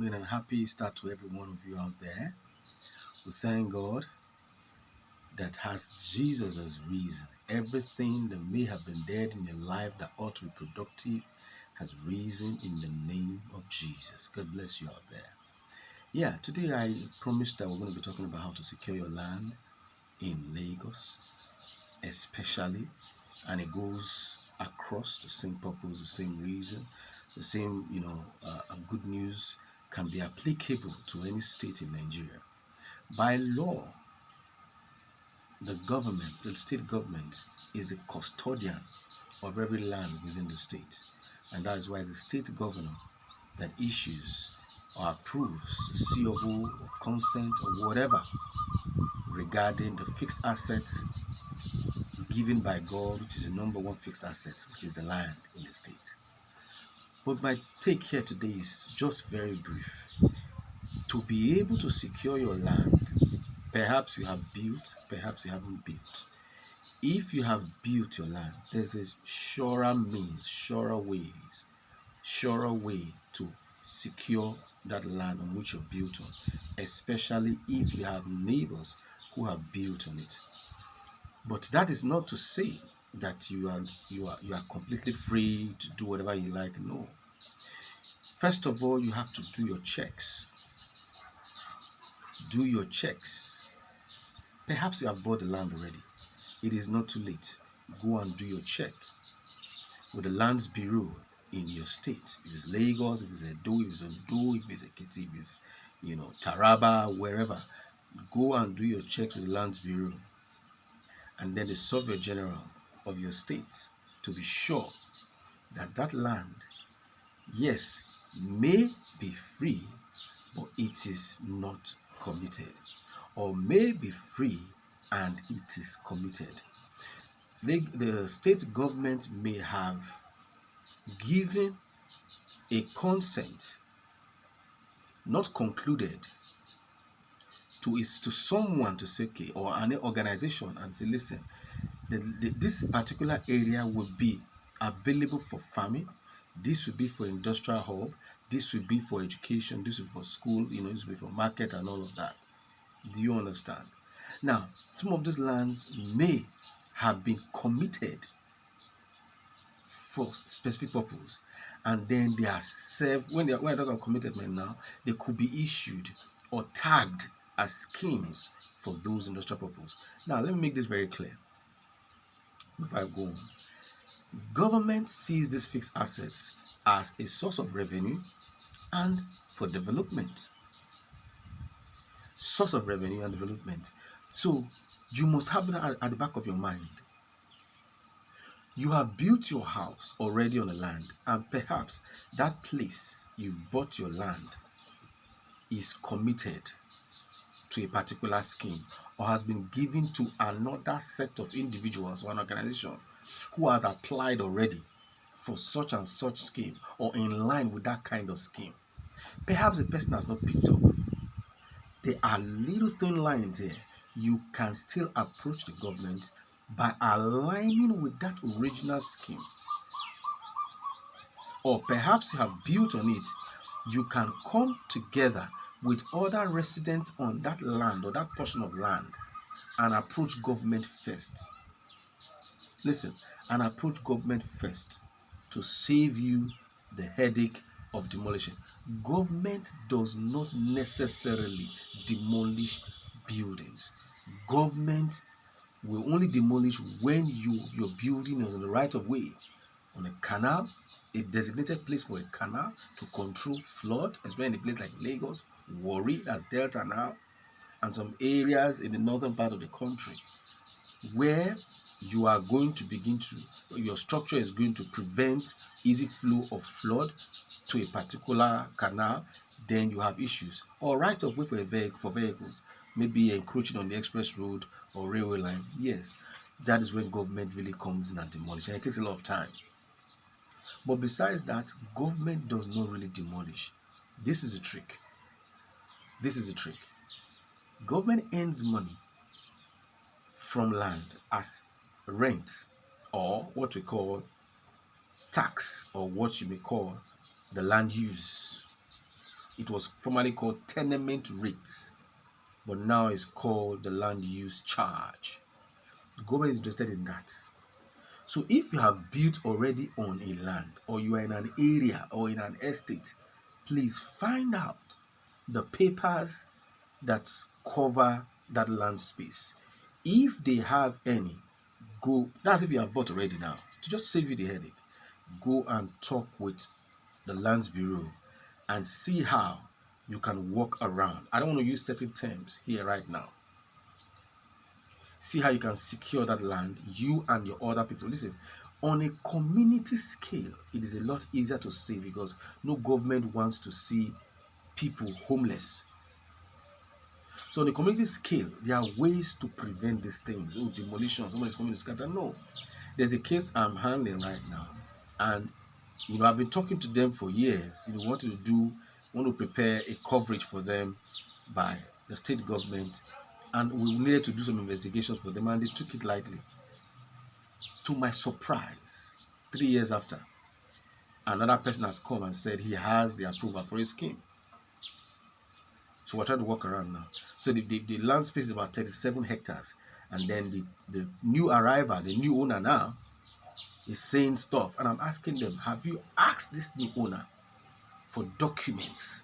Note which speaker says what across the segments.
Speaker 1: morning and happy start to every one of you out there. We thank God that has Jesus as reason. Everything that may have been dead in your life that ought to be productive has risen in the name of Jesus. God bless you out there. Yeah, today I promised that we're going to be talking about how to secure your land in Lagos, especially, and it goes across the same purpose, the same reason, the same, good news can be applicable to any state in Nigeria. By law, the state government, is a custodian of every land within the state. And that is why it's the state governor that issues or approves COO or consent or whatever regarding the fixed asset given by God, which is the number one fixed asset, which is the land in the state. But my take here today is just very brief. To be able to secure your land, perhaps you have built, perhaps you haven't built. If you have built your land, there's a surer means, surer way to secure that land on which you're built on, especially if you have neighbors who have built on it. But that is not to say that you are completely free to do whatever you like. No. First of all, you have to do your checks. Do your checks. Perhaps you have bought the land already. It is not too late. Go and do your check with the Lands Bureau in your state. If it's Lagos, if it's Edo, if it's Ondo, if it's Ekiti, if it's Taraba, wherever. Go and do your checks with the Lands Bureau and then the Surveyor General of your state to be sure that that land, yes, may be free, but it is not committed, or may be free and it is committed. The state government may have given a consent not concluded to someone to say, okay, or an organization, and say, listen, this particular area will be available for farming. This will be for industrial hub. This will be for education. This will be for school. This will be for market and all of that. Do you understand? Now, some of these lands may have been committed for specific purpose, and then they are served. When I talk about commitment now, they could be issued or tagged as schemes for those industrial purposes. Now, let me make this very clear before I go on. Government sees these fixed assets as a source of revenue and for development. Source of revenue and development. So you must have that at the back of your mind. You have built your house already on the land, and perhaps that place you bought your land is committed to a particular scheme or has been given to another set of individuals or an organization who has applied already for such and such scheme or in line with that kind of scheme. Perhaps the person has not picked up. There are little thin lines here. You can still approach the government by aligning with that original scheme. Or perhaps you have built on it. You can come together with other residents on that land or that portion of land and approach government first. Listen, and approach government first to save you the headache of demolition. Government does not necessarily demolish buildings. Government will only demolish when your building is on the right of way, on a canal, a designated place for a canal to control flood, especially in a place like Lagos, Warri, that's Delta now, and some areas in the northern part of the country where you are going to your structure is going to prevent easy flow of flood to a particular canal. Then you have issues. Or right of way for vehicles, maybe encroaching on the express road or railway line. Yes, that is when government really comes in and demolishes, and it takes a lot of time. But besides that, government does not really demolish. This is a trick. Government earns money from land as rent, or what we call tax, or what you may call the land use. It was formerly called tenement rates, but now it's called the land use charge. The government is interested in that. So if you have built already on a land, or you are in an area or in an estate, please find out the papers that cover that land space. If they have any, go. That's if you have bought already now. To just save you the headache, go and talk with the Lands Bureau and see how you can walk around. I don't want to use certain terms here right now. See how you can secure that land, you and your other people. Listen, on a community scale, it is a lot easier to save because no government wants to see people homeless. So on a community scale, there are ways to prevent these things. Oh, demolition, somebody's coming to scatter. No. There's a case I'm handling right now. And, I've been talking to them for years. Want to prepare a coverage for them by the state government. And we needed to do some investigations for them, and they took it lightly. To my surprise, 3 years after, another person has come and said he has the approval for a scheme. So we're trying to walk around now. So the land space is about 37 hectares. And then the new arrival, the new owner now, is saying stuff. And I'm asking them, have you asked this new owner for documents?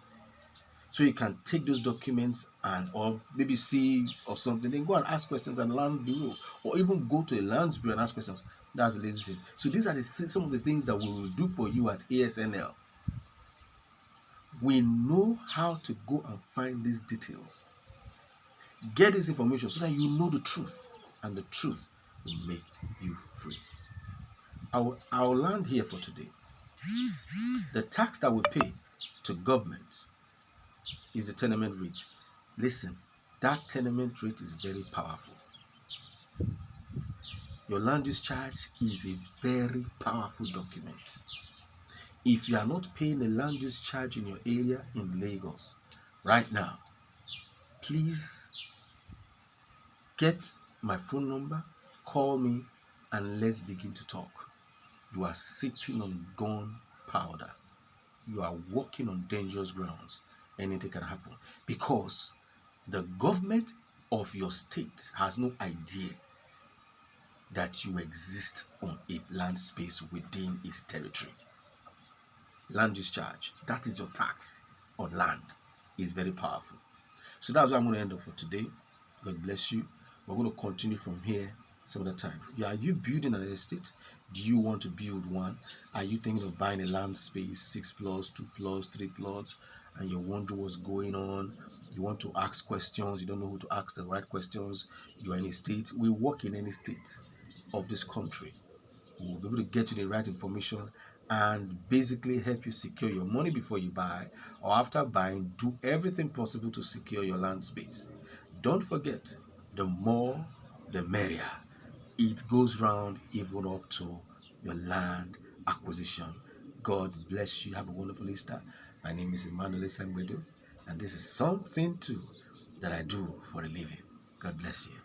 Speaker 1: So you can take those documents and, or maybe see or something, then go and ask questions at Land Bureau, or even go to a Lands Bureau and ask questions. That's the lazy thing. So these are some of the things that we will do for you at ASNL. We know how to go and find these details. Get this information so that you know the truth, and the truth will make you free. I'll land here for today. The tax that we pay to government is the tenement rate. Listen, that tenement rate is very powerful. Your land use charge is a very powerful document. If you are not paying a land use charge in your area in Lagos right now, please get my phone number, call me, and let's begin to talk. You are sitting on gunpowder. You are walking on dangerous grounds. Anything can happen because the government of your state has no idea that you exist on a land space within its territory. Land use charge, that is your tax on land, is very powerful. So that's what I'm going to end up for today. God bless you. We're going to continue from here some other time. Are you building an estate? Do you want to build one? Are you thinking of buying a land space, 6 plots, 2 plots, 3 plots, and you're wondering what's going on? You want to ask questions, you don't know who to ask the right questions. You're in a state. We work in any state of this country. We'll be able to get you the right information and basically help you secure your money before you buy, or after buying, do everything possible to secure your land space. Don't forget, the more the merrier. It goes round even up to your land acquisition. God bless you. Have a wonderful Easter. My name is Emmanuel Sangbedu, and this is something too that I do for a living. God bless you.